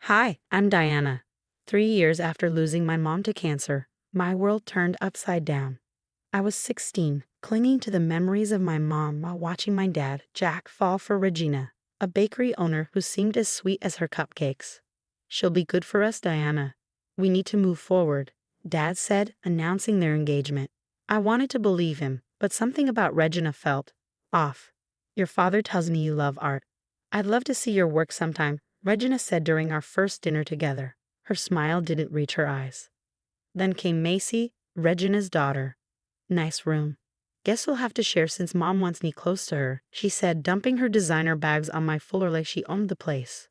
Hi, I'm Diana. 3 years after losing my mom to cancer, my world turned upside down. I was 16, clinging to the memories of my mom while watching my dad, Jack, fall for Regina, a bakery owner who seemed as sweet as her cupcakes. She'll be good for us, Diana. We need to move forward, Dad said, announcing their engagement. I wanted to believe him, but something about Regina felt off. Your father tells me you love art. I'd love to see your work sometime, Regina said during our first dinner together. Her smile didn't reach her eyes. Then came Macy, Regina's daughter. Nice room. Guess we'll have to share since Mom wants me close to her, she said, dumping her designer bags on my floor like she owned the place.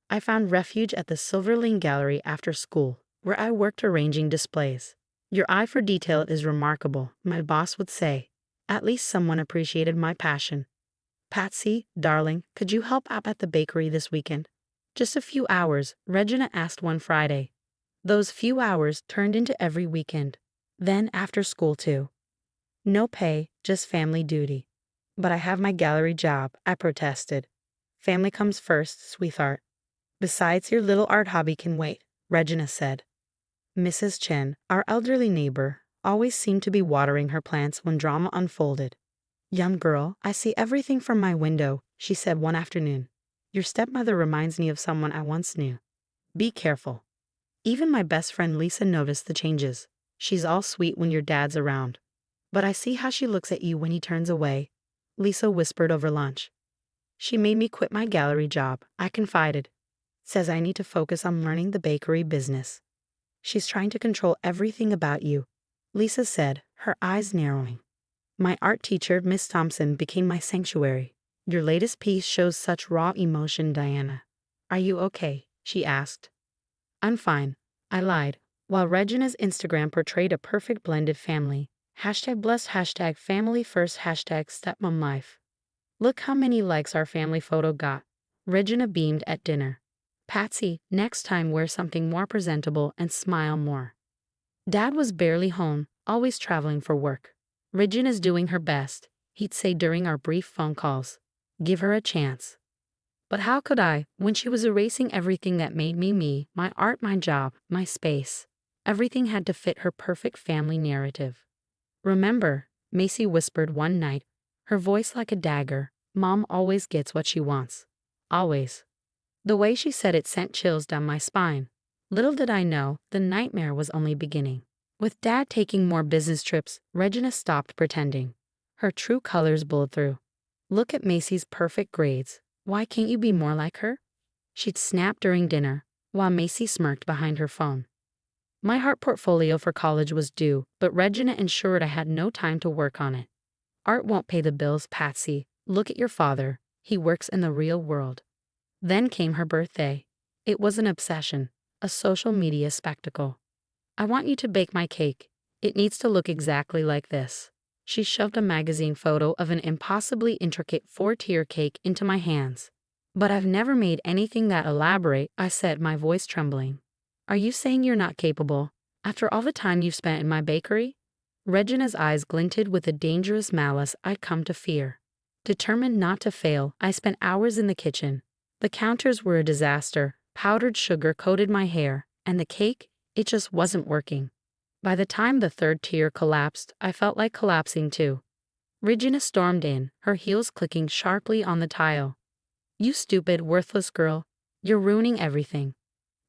I found refuge at the Silverling Gallery after school, where I worked arranging displays. Your eye for detail is remarkable, my boss would say. At least someone appreciated my passion. Patsy, darling, could you help out at the bakery this weekend? Just a few hours, Regina asked one Friday. Those few hours turned into every weekend. Then after school too. No pay, just family duty. But I have my gallery job, I protested. Family comes first, sweetheart. Besides, your little art hobby can wait, Regina said. Mrs. Chen, our elderly neighbor, always seemed to be watering her plants when drama unfolded. Young girl, I see everything from my window, she said one afternoon. Your stepmother reminds me of someone I once knew. Be careful. Even my best friend Lisa noticed the changes. She's all sweet when your dad's around. But I see how she looks at you when he turns away, Lisa whispered over lunch. She made me quit my gallery job, I confided. Says I need to focus on learning the bakery business. She's trying to control everything about you, Lisa said, her eyes narrowing. My art teacher, Miss Thompson, became my sanctuary. Your latest piece shows such raw emotion, Diana. Are you okay? She asked. I'm fine, I lied, while Regina's Instagram portrayed a perfect blended family. #blessed, #family first, #stepmom life. Look how many likes our family photo got. Regina beamed at dinner. Patsy, next time wear something more presentable and smile more. Dad was barely home, always traveling for work. Regina's doing her best, he'd say during our brief phone calls. Give her a chance. But how could I, when she was erasing everything that made me me, my art, my job, my space? Everything had to fit her perfect family narrative. Remember, Macy whispered one night, her voice like a dagger, Mom always gets what she wants. Always. The way she said it sent chills down my spine. Little did I know, the nightmare was only beginning. With Dad taking more business trips, Regina stopped pretending. Her true colors blowed through. Look at Macy's perfect grades. Why can't you be more like her? She'd snap during dinner, while Macy smirked behind her phone. My art portfolio for college was due, but Regina ensured I had no time to work on it. Art won't pay the bills, Patsy. Look at your father. He works in the real world. Then came her birthday. It was an obsession, a social media spectacle. I want you to bake my cake. It needs to look exactly like this. She shoved a magazine photo of an impossibly intricate 4-tier cake into my hands. But I've never made anything that elaborate, I said, my voice trembling. Are you saying you're not capable, after all the time you've spent in my bakery? Regina's eyes glinted with a dangerous malice I'd come to fear. Determined not to fail, I spent hours in the kitchen. The counters were a disaster, powdered sugar coated my hair, and the cake, it just wasn't working. By the time the 3rd tier collapsed, I felt like collapsing too. Regina stormed in, her heels clicking sharply on the tile. You stupid, worthless girl. You're ruining everything.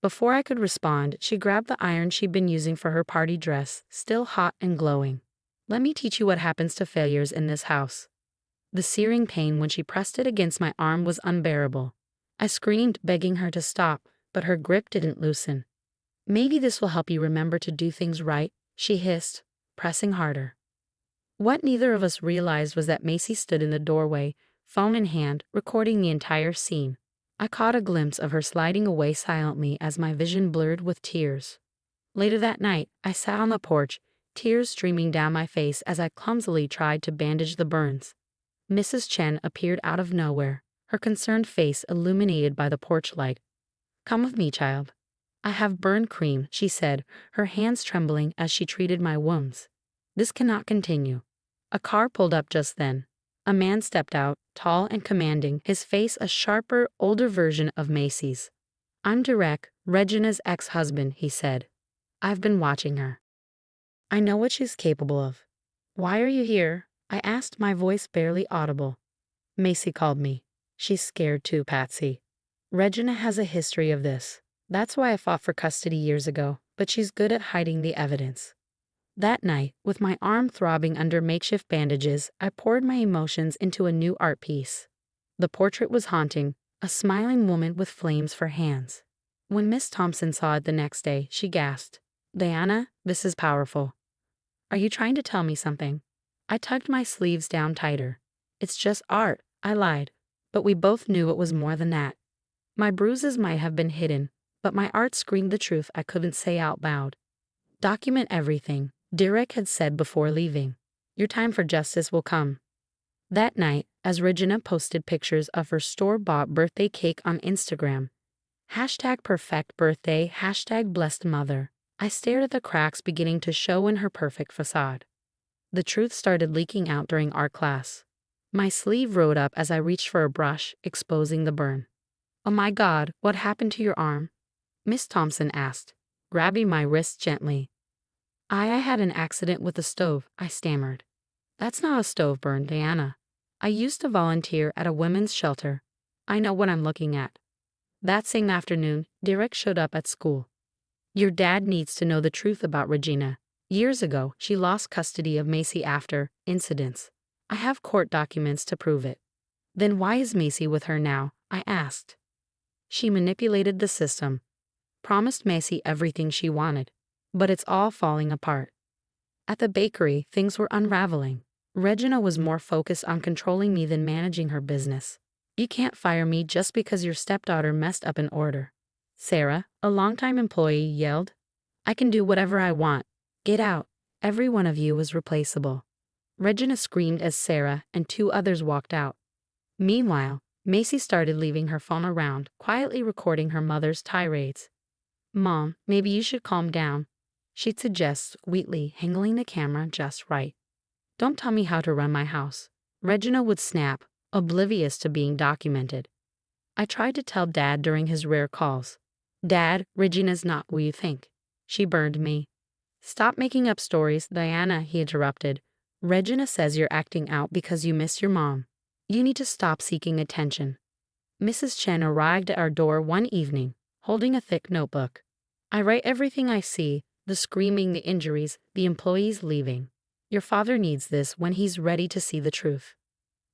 Before I could respond, she grabbed the iron she'd been using for her party dress, still hot and glowing. Let me teach you what happens to failures in this house. The searing pain when she pressed it against my arm was unbearable. I screamed, begging her to stop, but her grip didn't loosen. Maybe this will help you remember to do things right, she hissed, pressing harder. What neither of us realized was that Macy stood in the doorway, phone in hand, recording the entire scene. I caught a glimpse of her sliding away silently as my vision blurred with tears. Later that night, I sat on the porch, tears streaming down my face as I clumsily tried to bandage the burns. Mrs. Chen appeared out of nowhere, her concerned face illuminated by the porch light. Come with me, child. I have burn cream, she said, her hands trembling as she treated my wounds. This cannot continue. A car pulled up just then. A man stepped out, tall and commanding, his face a sharper, older version of Macy's. I'm Derek, Regina's ex-husband, he said. I've been watching her. I know what she's capable of. Why are you here? I asked, my voice barely audible. Macy called me. She's scared too, Patsy. Regina has a history of this. That's why I fought for custody years ago, but she's good at hiding the evidence. That night, with my arm throbbing under makeshift bandages, I poured my emotions into a new art piece. The portrait was haunting, a smiling woman with flames for hands. When Miss Thompson saw it the next day, she gasped, "Diana, this is powerful. Are you trying to tell me something?" I tugged my sleeves down tighter. "It's just art," I lied. But we both knew it was more than that. My bruises might have been hidden, but my art screamed the truth I couldn't say out loud. "Document everything," Derek had said before leaving. "Your time for justice will come." That night, as Regina posted pictures of her store-bought birthday cake on Instagram, #perfect birthday, #blessed mother, I stared at the cracks beginning to show in her perfect facade. The truth started leaking out during art class. My sleeve rode up as I reached for a brush, exposing the burn. "Oh my God, what happened to your arm?" Miss Thompson asked, grabbing my wrist gently. I had an accident with the stove," I stammered. "That's not a stove burn, Diana. I used to volunteer at a women's shelter. I know what I'm looking at." That same afternoon, Derek showed up at school. "Your dad needs to know the truth about Regina. Years ago, she lost custody of Macy after incidents. I have court documents to prove it." "Then why is Macy with her now?" I asked. "She manipulated the system. Promised Macy everything she wanted. But it's all falling apart." At the bakery, things were unraveling. Regina was more focused on controlling me than managing her business. "You can't fire me just because your stepdaughter messed up an order," Sarah, a longtime employee, yelled. "I can do whatever I want. Get out. Every one of you is replaceable." Regina screamed as Sarah and two others walked out. Meanwhile, Macy started leaving her phone around, quietly recording her mother's tirades. "Mom, maybe you should calm down," she'd suggest sweetly, handling the camera just right. "Don't tell me how to run my house." Regina would snap, oblivious to being documented. I tried to tell Dad during his rare calls. "Dad, Regina's not who you think." She burned me. "Stop making up stories, Diana," he interrupted. "Regina says you're acting out because you miss your mom. You need to stop seeking attention." Mrs. Chen arrived at our door one evening, holding a thick notebook. "I write everything I see, the screaming, the injuries, the employees leaving. Your father needs this when he's ready to see the truth."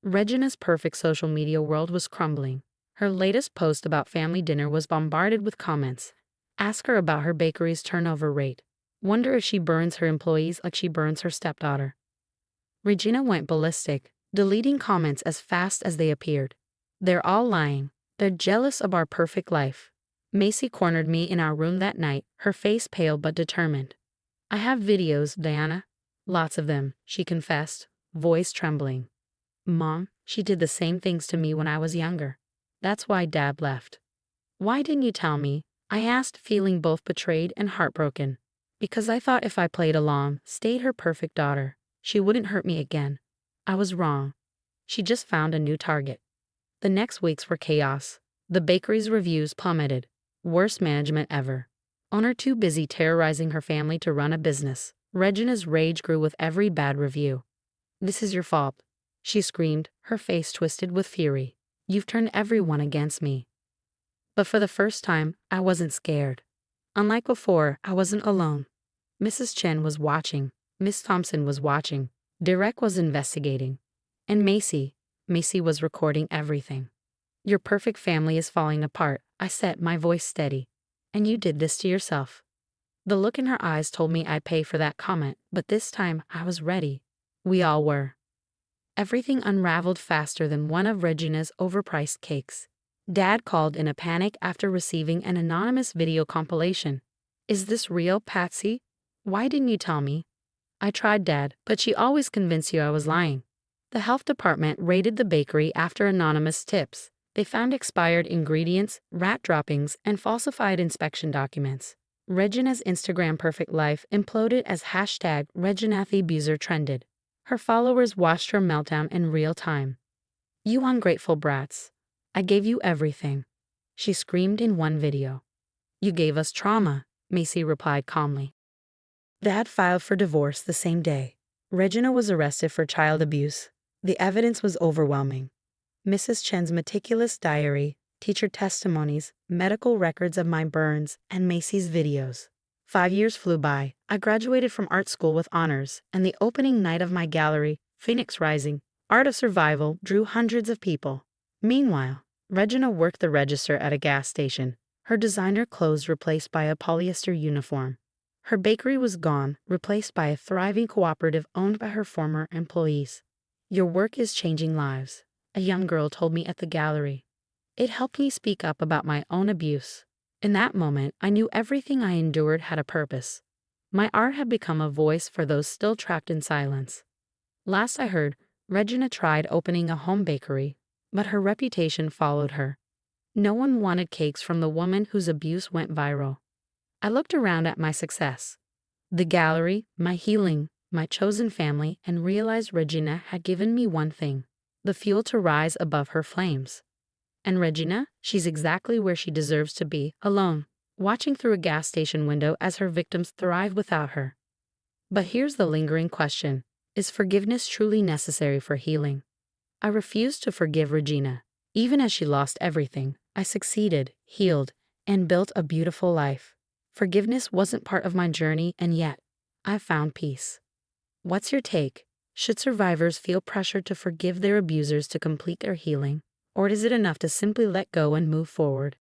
Regina's perfect social media world was crumbling. Her latest post about family dinner was bombarded with comments. Ask her about her bakery's turnover rate. Wonder if she burns her employees like she burns her stepdaughter. Regina went ballistic, deleting comments as fast as they appeared. "They're all lying. They're jealous of our perfect life." Macy cornered me in our room that night, her face pale but determined. "I have videos, Diana. Lots of them," she confessed, voice trembling. "Mom, she did the same things to me when I was younger. That's why Dad left." "Why didn't you tell me?" I asked, feeling both betrayed and heartbroken. "Because I thought if I played along, stayed her perfect daughter, she wouldn't hurt me again. I was wrong. She just found a new target." The next weeks were chaos. The bakery's reviews plummeted. Worst management ever. Owner too busy terrorizing her family to run a business. Regina's rage grew with every bad review. "This is your fault," she screamed, her face twisted with fury. "You've turned everyone against me." But for the first time, I wasn't scared. Unlike before, I wasn't alone. Mrs. Chen was watching. Miss Thompson was watching. Derek was investigating. And Macy was recording everything. "Your perfect family is falling apart," I said, my voice steady. "And you did this to yourself." The look in her eyes told me I'd pay for that comment, but this time I was ready. We all were. Everything unraveled faster than one of Regina's overpriced cakes. Dad called in a panic after receiving an anonymous video compilation. "Is this real, Patsy? Why didn't you tell me?" "I tried, Dad, but she always convinced you I was lying." The health department raided the bakery after anonymous tips. They found expired ingredients, rat droppings, and falsified inspection documents. Regina's Instagram perfect life imploded as #ReginaTheAbuser trended. Her followers watched her meltdown in real time. "You ungrateful brats. I gave you everything." she screamed in one video. "You gave us trauma," Macy replied calmly. Dad filed for divorce the same day. Regina was arrested for child abuse. The evidence was overwhelming. Mrs. Chen's meticulous diary, teacher testimonies, medical records of my burns, and Macy's videos. 5 years flew by. I graduated from art school with honors, and the opening night of my gallery, Phoenix Rising, Art of Survival, drew hundreds of people. Meanwhile, Regina worked the register at a gas station, her designer clothes replaced by a polyester uniform. Her bakery was gone, replaced by a thriving cooperative owned by her former employees. "Your work is changing lives," a young girl told me at the gallery. It helped me speak up about my own abuse. In that moment, I knew everything I endured had a purpose. My art had become a voice for those still trapped in silence. Last I heard, Regina tried opening a home bakery, but her reputation followed her. No one wanted cakes from the woman whose abuse went viral. I looked around at my success, the gallery, my healing, my chosen family, and realized Regina had given me one thing: the fuel to rise above her flames. And Regina, she's exactly where she deserves to be, alone, watching through a gas station window as her victims thrive without her. But here's the lingering question: is forgiveness truly necessary for healing? I refused to forgive Regina. Even as she lost everything, I succeeded, healed, and built a beautiful life. Forgiveness wasn't part of my journey, and yet, I found peace. What's your take? Should survivors feel pressured to forgive their abusers to complete their healing? Or is it enough to simply let go and move forward?